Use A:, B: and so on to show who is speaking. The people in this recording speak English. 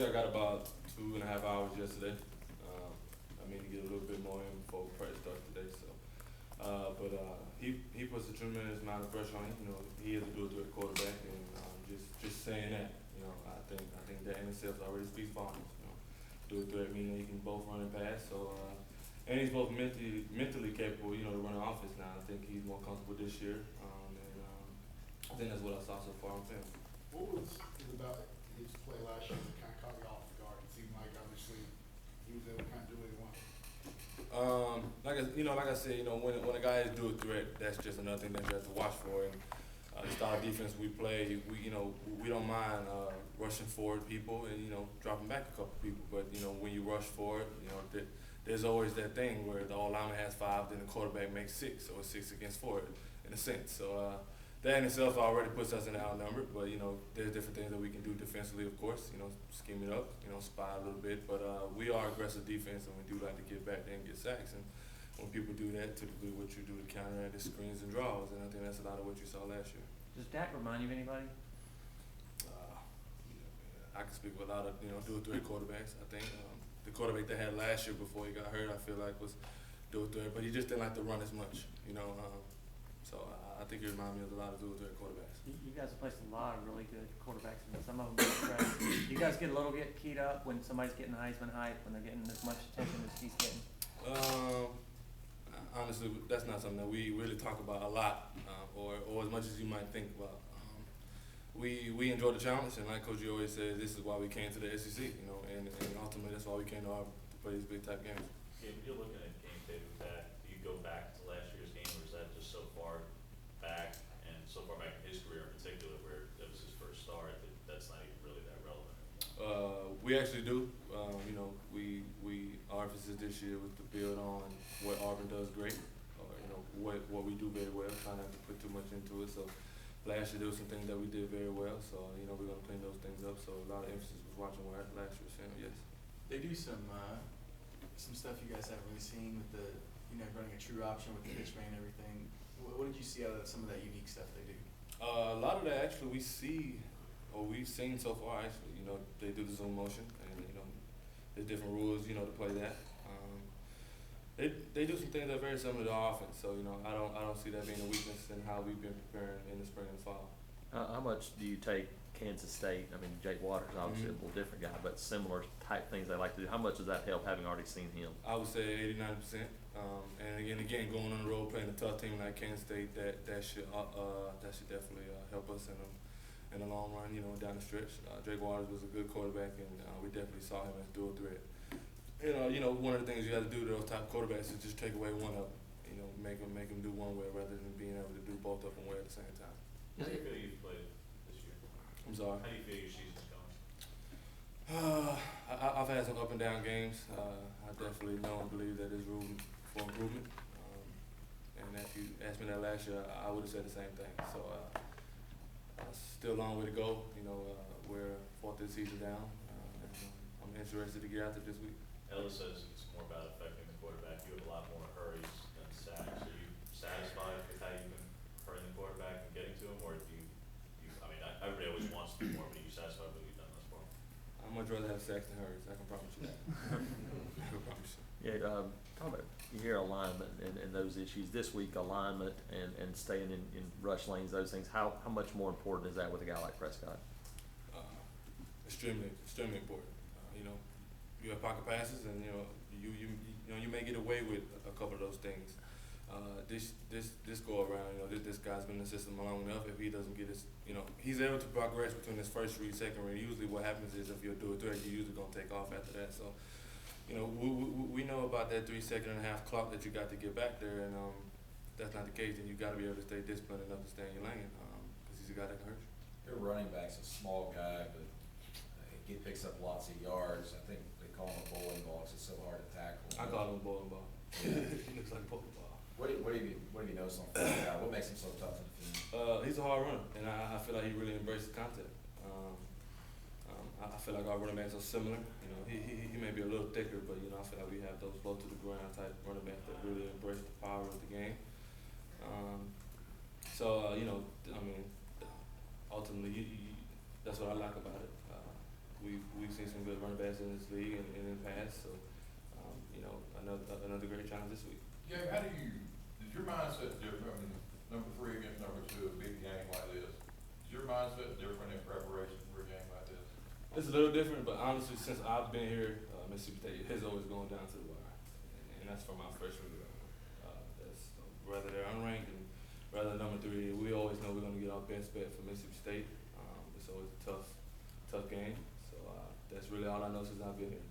A: honestly, I got about 2.5 hours yesterday. I mean to get a little bit more in before practice starts today. So, he puts a tremendous amount of pressure on him. You know, he is a dual-threat quarterback, and just saying that, you know, I think that in itself already speaks volumes. You know, dual threat meaning he can both run and pass. So, and he's both mentally capable. You know, to run an offense now. I think he's more comfortable this year, I think that's what I saw so far on film.
B: What was it about his play last year that kind of caught you off guard? It seemed like obviously he was able to kind of do what he wanted.
A: Like I said, you know, when a guy is dual threat, that's just another thing that you have to watch for. And the style of defense we play, we don't mind rushing forward people and dropping back a couple people. But when you rush forward, there's always that thing where the all-lineman has 5, then the quarterback makes 6, or 6 against 4, in a sense. So that in itself already puts us in the outnumbered. But there's different things that we can do defensively, of course. Scheme it up, spy a little bit. But we are aggressive defense, and we do like to get back there and get sacks. And when people do that, typically what you do to counter that is screens and draws. And I think that's a lot of what you saw last year.
C: Does Dak remind you of anybody?
A: I can speak with a lot of dual threat quarterbacks. I think the quarterback they had last year before he got hurt, I feel like was dual threat, but he just didn't like to run as much. So I think he reminded me of a lot of dual threat quarterbacks.
C: You guys have placed a lot of really good quarterbacks, and some of them are trash. You guys get a little keyed up when somebody's getting Heisman hype, when they're getting as much attention as he's getting.
A: Honestly, that's not something that we really talk about a lot, or as much as you might think about. We enjoy the challenge, and like Coach G always says, this is why we came to the SEC, and ultimately that's why we came to Auburn to play these big type games.
D: Yeah, when you're looking at game tape with that, do you go back to last year's game, or is that just so far back, and so far back in his career in particular, where that was his first start, that's not even really that relevant anymore?
A: We actually do. Our emphasis this year was to build on what Auburn does great, or what we do very well. Trying not to put too much into it. So last year there was some things that we did very well. So we're gonna clean those things up. So a lot of emphasis was watching what last year's film. Yes.
E: They do some stuff you guys haven't really seen with the running a true option with the pitch man and everything. What did you see out of some of that unique stuff they do?
A: A lot of that actually we've seen so far. Actually, they do the zoom motion, and there's different rules, to play that. They do some things that are very similar to our offense. So I don't see that being a weakness in how we've been preparing in the spring and fall.
F: How much do you take Kansas State? I mean, Jake Waters obviously a little different guy, but similar type things they like to do. How much does that help, having already seen him?
A: I would say 89%. And again, going on the road playing a tough team like Kansas State, that should definitely help us in the long run. Down the stretch. Jake Waters was a good quarterback, and we definitely saw him as dual threat. One of the things you got to do to those top quarterbacks is just take away one of them. Make them do one way rather than being able to do both of them way at the same time.
D: How do you feel you've played this year?
A: I'm sorry.
D: How do you feel your season's going?
A: I've had some up and down games. I definitely know and believe that there's room for improvement. And if you asked me that last year, I would have said the same thing. So still a long way to go. We're fourth of the season down. And I'm interested to get out there this week.
D: Ellis says it's more about affecting the quarterback. You have a lot more hurries than sacks. Are you satisfied with how you've been hurrying the quarterback and getting to him, or do you I mean, everybody always wants to do more, but are you satisfied with what you've done thus far?
A: I'd much rather have sacks than hurries. I can promise you that. I can promise you.
F: Yeah, talk about your alignment and those issues. This week, alignment and staying in rush lanes, those things. How much more important is that with a guy like Prescott?
A: Extremely important. You have pocket passes, and you may get away with a couple of those things. This go around, this guy's been in the system long enough. If he doesn't get his, he's able to progress between his first read, second read. Usually, what happens is if you're dual threat, you're usually gonna take off after that. So, we know about that 3 second and a half clock that you got to get back there, and if that's not the case, then you got to be able to stay disciplined enough to stay in your lane, because he's a guy that can hurt you.
G: Your running back's a small guy, but he picks up lots of yards. I think they call him a bowling ball because it's so hard to tackle.
A: I call him a bowling ball. He looks like a bowling ball.
G: What do you notice on the guy? What makes him so tough in the field?
A: He's a hard runner, and I feel like he really embraces contact. I feel like our running backs are similar. He may be a little thicker, but I feel like we have those low to the ground type running backs that really embrace the power of the game. Ultimately, that's what I like about it. we've seen some good running backs in this league and in the past, so, you know, another great challenge this week.
H: Gabe, how do you, is your mindset different, I mean, number 3 against number 2, a big game like this? Is your mindset different in preparation for a game like this?
A: It's a little different, but honestly, since I've been here, Mississippi State has always gone down to the wire, and that's from my freshman year. That's whether they're unranked and whether number 3, we always know we're going to get our best bet for Mississippi State. It's always a tough game. So that's really all I know since I've been here.